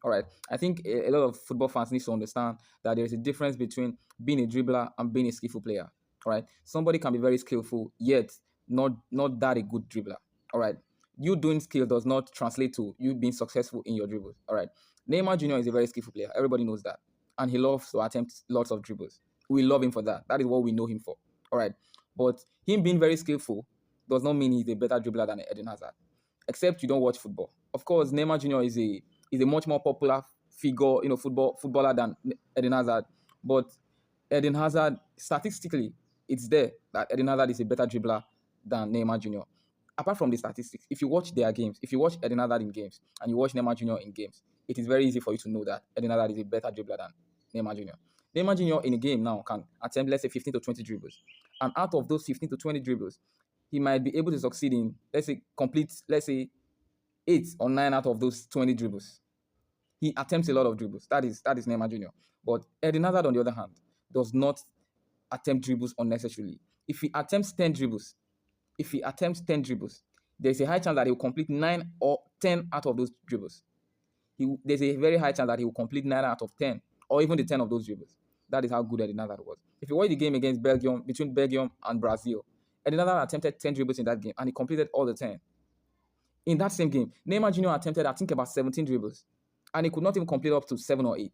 All right. I think a lot of football fans need to understand that there is a difference between being a dribbler and being a skillful player. All right. Somebody can be very skillful, yet not that a good dribbler. All right. You doing skill does not translate to you being successful in your dribbles. All right. Neymar Jr. is a very skillful player. Everybody knows that. And he loves to attempt lots of dribbles. We love him for that. That is what we know him for. All right. But him being very skillful does not mean he's a better dribbler than Eden Hazard. Except you don't watch football. Of course, Neymar Jr. is a much more popular figure, footballer than Eden Hazard. But Eden Hazard, statistically, it's there that Eden Hazard is a better dribbler than Neymar Jr. Apart from the statistics, if you watch their games, if you watch Eden Hazard in games and you watch Neymar Jr. in games, it is very easy for you to know that Eden Hazard is a better dribbler than Neymar Jr. Neymar Jr. in a game now can attempt, let's say, 15 to 20 dribbles. And out of those 15 to 20 dribbles, he might be able to succeed in, let's say, complete, let's say, 8 or 9 out of those 20 dribbles. He attempts a lot of dribbles. That is Neymar Jr. But Eden Hazard, on the other hand, does not attempt dribbles unnecessarily. If he attempts 10 dribbles, there's a high chance that he will complete 9 or 10 out of those dribbles. There's a very high chance that he will complete 9 out of 10, or even the 10 of those dribbles. That is how good Eden Hazard was. If you watch the game against Belgium, between Belgium and Brazil, Eden Hazard attempted 10 dribbles in that game, and he completed all the 10. In that same game, Neymar Jr. attempted, I think, about 17 dribbles, and he could not even complete up to 7 or 8.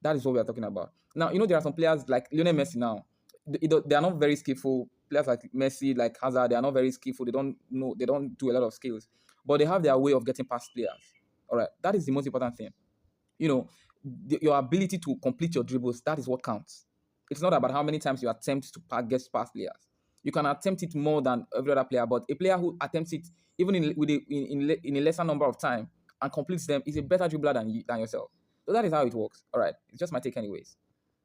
That is what we are talking about. Now, there are some players like Lionel Messi now. They are not very skillful. Players like Messi, like Hazard, they are not very skillful. They don't do a lot of skills, but they have their way of getting past players. All right, that is the most important thing. Your ability to complete your dribbles, that is what counts. It's not about how many times you attempt to get past players. You can attempt it more than every other player, but a player who attempts it even in a lesser number of time and completes them is a better dribbler than yourself. So that is how it works. All right, it's just my take anyways.